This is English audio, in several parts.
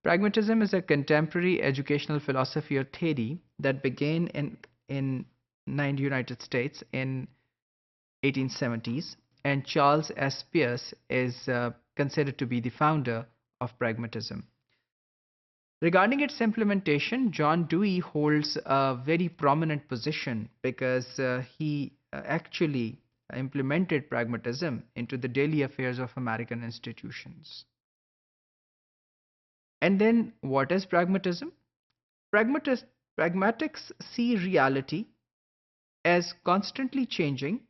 Pragmatism is a contemporary educational philosophy or theory that began in United States in 1870s, and Charles S. Peirce is considered to be the founder of pragmatism. Regarding its implementation, John Dewey holds a very prominent position because he actually implemented pragmatism into the daily affairs of American institutions. And then, what is pragmatism? Pragmatis- Pragmatics see reality as constantly changing,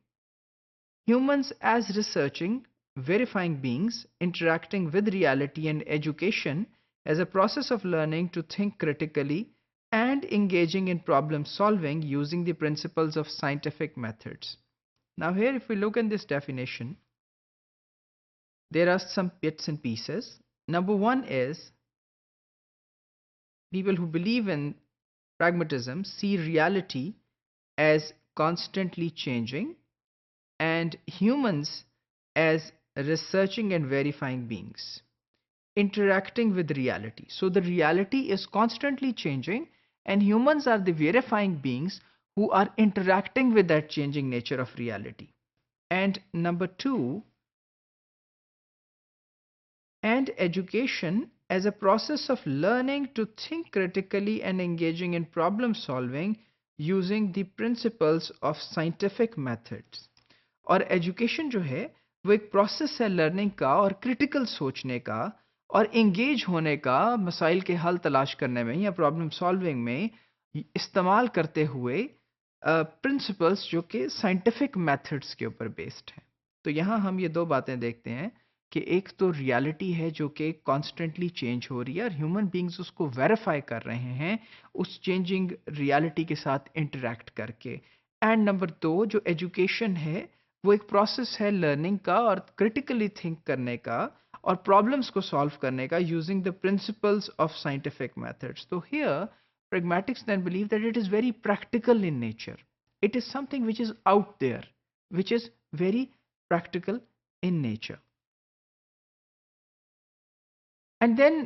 humans as researching, verifying beings, interacting with reality, and education as a process of learning to think critically and engaging in problem solving using the principles of scientific methods. Now, here, if we look at this definition, there are some bits and pieces. Number one is people who believe in pragmatism see reality as constantly changing and humans as researching and verifying beings, interacting with reality. So the reality is constantly changing, and humans are the verifying beings who are interacting with that changing nature of reality. And number two, and education as a process of learning to think critically and engaging in problem solving using the principles of scientific methods. और education जो है वो एक process है learning का और critical सोचने का और एंगेज होने का मसाइल के हल तलाश करने में या प्रॉब्लम सॉल्विंग में इस्तेमाल करते हुए प्रिंसिपल्स जो कि साइंटिफिक मेथड्स के ऊपर बेस्ड हैं। तो यहाँ हम ये दो बातें देखते हैं कि एक तो रियलिटी है जो कि कॉन्स्टेंटली चेंज हो रही है और ह्यूमन बींग्स उसको वेरीफाई कर रहे हैं उस चेंजिंग रियलिटी के साथ इंटरेक्ट करके। एंड नंबर दो, जो एजुकेशन है वो एक प्रोसेस है लर्निंग का और क्रिटिकली थिंक करने का और प्रॉब्लम्स को सॉल्व करने का using the principles of scientific methods. तो here pragmatics then believe that it is very practical in nature. It is something which is out there, which is very practical in nature. And then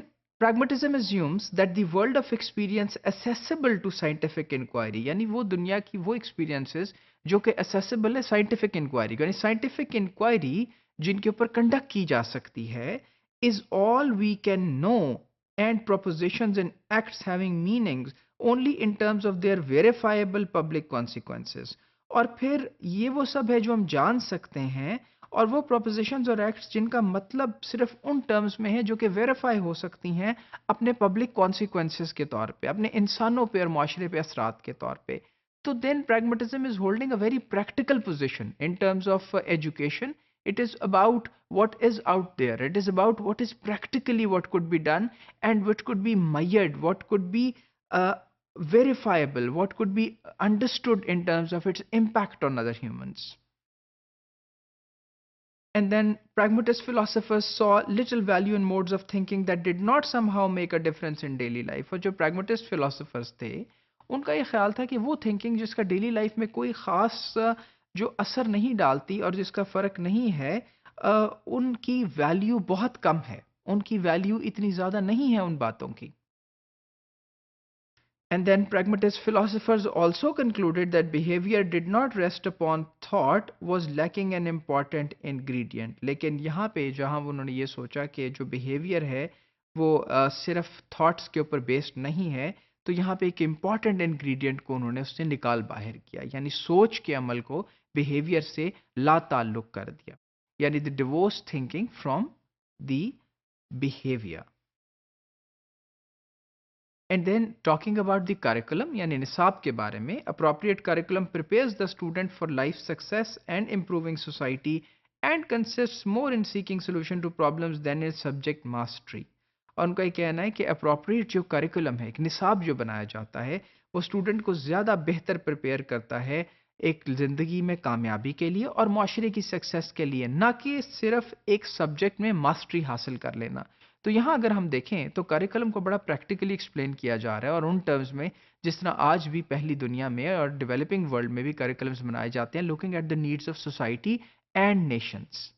pragmatism assumes that the world of experience accessible to scientific inquiry, यानी वो दुनिया की वो experiences जो कि accessible है scientific inquiry, यानी scientific inquiry जिनके ऊपर conduct की जा सकती है is all we can know and propositions and acts having meanings only in terms of their verifiable public consequences. और फिर ये वो सब है जो हम जान सकते हैं और वो प्रोपोजिशंस और एक्ट्स जिनका मतलब सिर्फ उन टर्म्स में है जो कि वेरीफाई हो सकती हैं अपने पब्लिक कॉन्सिक्वेंसेस के तौर पे, अपने इंसानों पे और माशरे पे असरात के तौर पे। तो then pragmatism is holding a very practical position in terms of education. It is about what is out there. It is about what is practically what could be done and what could be measured, what could be verifiable, what could be understood in terms of its impact on other humans. And then pragmatist philosophers saw little value in modes of thinking that did not somehow make a difference in daily life. और जो pragmatist philosophers थे उनका ये ख्याल था कि वो thinking जिसका डेली लाइफ में कोई ख़ास जो असर नहीं डालती और जिसका फ़र्क नहीं है उनकी वैल्यू बहुत कम है, उनकी वैल्यू इतनी ज़्यादा नहीं है उन बातों की। And then pragmatist philosophers also concluded that behavior did not rest upon thought was lacking an important ingredient. लेकिन यहाँ पे जहाँ उन्होंने ये सोचा कि जो behavior है वो सिर्फ thoughts के ऊपर based नहीं है, तो यहाँ पे एक important ingredient को उन्होंने उससे निकाल बाहर किया, यानी सोच के अमल को behavior से ला ताल्लुक कर दिया, यानी the divorce thinking from the behavior. And then talking about the curriculum यानी निसाब के बारे में, appropriate curriculum prepares the student for life success and improving society and consists more in seeking solution to problems than in subject mastery. और उनका ये कहना है कि appropriate जो curriculum है, एक निसाब जो बनाया जाता है, वो स्टूडेंट को ज़्यादा बेहतर प्रिपेयर करता है एक ज़िंदगी में कामयाबी के लिए और माशरे की सक्सेस के लिए, ना कि सिर्फ एक सब्जेक्ट में मास्टरी हासिल कर लेना। तो यहाँ अगर हम देखें तो करिकुलम को बड़ा प्रैक्टिकली एक्सप्लेन किया जा रहा है और उन टर्म्स में जिस तरह आज भी पहली दुनिया में और डेवलपिंग वर्ल्ड में भी करिकुलम्स बनाए जाते हैं looking at the needs of society and Nations.